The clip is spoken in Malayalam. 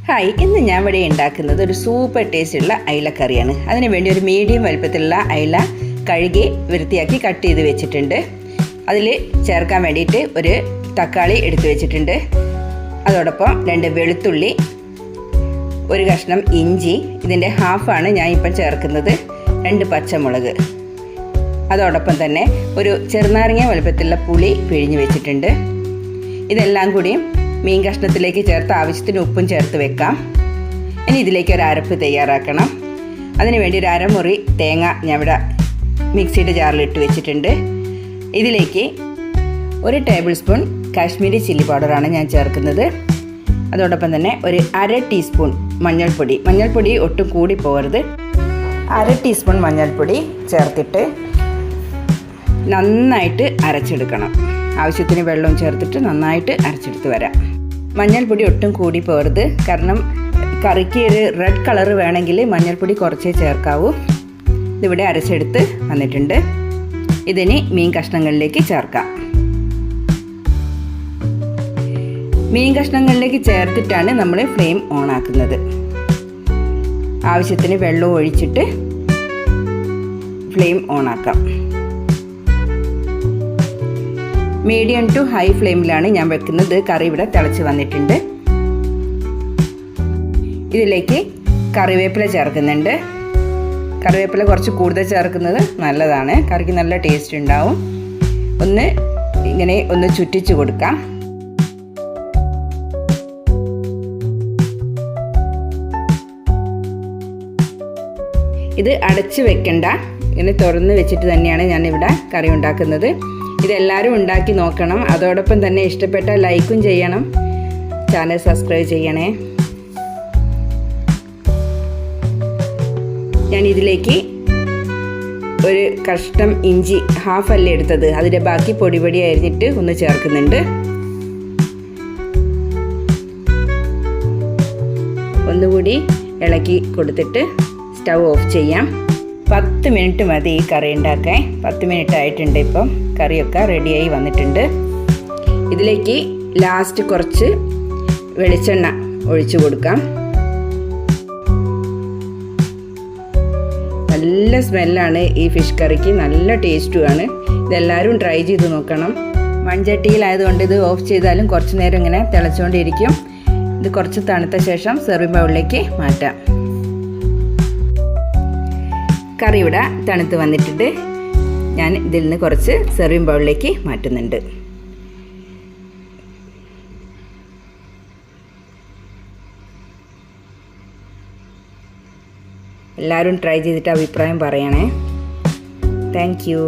ഹായ്, ഇന്ന് ഞാൻ ഇവിടെ ഉണ്ടാക്കുന്നത് ഒരു സൂപ്പർ ടേസ്റ്റുള്ള അയിലക്കറിയാണ്. അതിന് വേണ്ടി ഒരു മീഡിയം വലുപ്പത്തിലുള്ള അയില കഴുകി വൃത്തിയാക്കി കട്ട് ചെയ്ത് വെച്ചിട്ടുണ്ട്. അതിൽ ചേർക്കാൻ വേണ്ടിയിട്ട് ഒരു തക്കാളി എടുത്ത് വെച്ചിട്ടുണ്ട്. അതോടൊപ്പം 2 വെളുത്തുള്ളി, ഒരു കഷ്ണം ഇഞ്ചി, ഇതിൻ്റെ ഹാഫാണ് ഞാൻ ഇപ്പം ചേർക്കുന്നത്, 2 പച്ചമുളക്. അതോടൊപ്പം തന്നെ ഒരു ചെറുനാരങ്ങ വലുപ്പത്തിലുള്ള പുളി പിഴിഞ്ഞ് വെച്ചിട്ടുണ്ട്. ഇതെല്ലാം കൂടിയും മീൻ കഷ്ണത്തിലേക്ക് ചേർത്ത് ആവശ്യത്തിന് ഉപ്പും ചേർത്ത് വെക്കാം. ഇനി ഇതിലേക്ക് ഒരു അരപ്പ് തയ്യാറാക്കണം. അതിനുവേണ്ടി ഒരു അരമുറി തേങ്ങ ഞാൻ ഇവിടെ മിക്സിയുടെ ജാറിലിട്ട് വെച്ചിട്ടുണ്ട്. ഇതിലേക്ക് 1 ടേബിൾ സ്പൂൺ കാശ്മീരി ചില്ലി പൗഡറാണ് ഞാൻ ചേർക്കുന്നത്. അതോടൊപ്പം തന്നെ ഒരു 1/2 ടീസ്പൂൺ മഞ്ഞൾപ്പൊടി ഒട്ടും കൂടി പോകരുത്. 1/2 ടീസ്പൂൺ മഞ്ഞൾപ്പൊടി ചേർത്തിട്ട് നന്നായിട്ട് അരച്ചെടുക്കണം. ആവശ്യത്തിന് വെള്ളവും ചേർത്തിട്ട് നന്നായിട്ട് അരച്ചെടുത്ത് വരാം. മഞ്ഞൾപ്പൊടി ഒട്ടും കൂടി പോകരുത്, കാരണം കറിക്ക് ഒരു റെഡ് കളർ വേണമെങ്കിൽ മഞ്ഞൾപ്പൊടി കുറച്ചേ ചേർക്കാവൂ. ഇതിവിടെ അരച്ചെടുത്ത് വന്നിട്ടുണ്ട്. ഇതിനി മീൻ കഷ്ണങ്ങളിലേക്ക് ചേർക്കാം. മീൻ കഷ്ണങ്ങളിലേക്ക് ചേർത്തിട്ടാണ് നമ്മൾ ഫ്ലെയിം ഓൺ ആക്കുന്നത്. ആവശ്യത്തിന് വെള്ളം ഒഴിച്ചിട്ട് ഫ്ലെയിം ഓൺ ആക്കാം. മീഡിയം ടു ഹൈ ഫ്ലെയിമിലാണ് ഞാൻ വെക്കുന്നത്. കറി ഇവിടെ തിളച്ച് വന്നിട്ടുണ്ട്. ഇതിലേക്ക് കറിവേപ്പില ചേർക്കുന്നുണ്ട്. കറിവേപ്പില കുറച്ച് കൂടുതൽ ചേർക്കുന്നത് നല്ലതാണ്, കറിക്ക് നല്ല ടേസ്റ്റ് ഉണ്ടാവും. ഒന്ന് ചുറ്റിച്ച് കൊടുക്കാം. ഇത് അടച്ച് വെക്കണ്ട, ഇങ്ങനെ തുറന്ന് വെച്ചിട്ട് തന്നെയാണ് ഞാനിവിടെ കറി ഉണ്ടാക്കുന്നത്. ഇതെല്ലാവരും ഉണ്ടാക്കി നോക്കണം. അതോടൊപ്പം തന്നെ ഇഷ്ടപ്പെട്ടാൽ ലൈക്കും ചെയ്യണം, ചാനൽ സബ്സ്ക്രൈബ് ചെയ്യണേ. ഞാൻ ഇതിലേക്ക് ഒരു കഷ്ണം ഇഞ്ചി ഹാഫ് എടുത്തത്, അതിൻ്റെ ബാക്കി പൊടി അരിഞ്ഞിട്ട് ഒന്ന് ചേർക്കുന്നുണ്ട്. ഒന്നുകൂടി ഇളക്കി കൊടുത്തിട്ട് സ്റ്റൗ ഓഫ് ചെയ്യാം. 10 മിനിറ്റ് മതി ഈ കറി ഉണ്ടാക്കാൻ. 10 മിനിറ്റ് ആയിട്ടുണ്ട്. ഇപ്പം കറിയൊക്കെ റെഡിയായി വന്നിട്ടുണ്ട്. ഇതിലേക്ക് ലാസ്റ്റ് കുറച്ച് വെളിച്ചെണ്ണ ഒഴിച്ചു കൊടുക്കാം. നല്ല സ്മെല്ലാണ് ഈ ഫിഷ് കറിക്ക്, നല്ല ടേസ്റ്റുമാണ്. ഇതെല്ലാവരും ട്രൈ ചെയ്ത് നോക്കണം. മൺചട്ടിയിലായതുകൊണ്ട് ഇത് ഓഫ് ചെയ്താലും കുറച്ച് നേരം ഇങ്ങനെ തിളച്ചുകൊണ്ടിരിക്കും. ഇത് കുറച്ച് തണുത്ത ശേഷം സെർവിംഗ് ബൗളിലേക്ക് മാറ്റാം. കറി ഇവിടെ തണുത്ത് വന്നിട്ടുണ്ട്. ഞാൻ ഇതിൽ നിന്ന് കുറച്ച് സെർവിംഗ് ബൗളിലേക്ക് മാറ്റുന്നുണ്ട്. എല്ലാവരും ട്രൈ ചെയ്തിട്ട് അഭിപ്രായം പറയണേ. Thank you.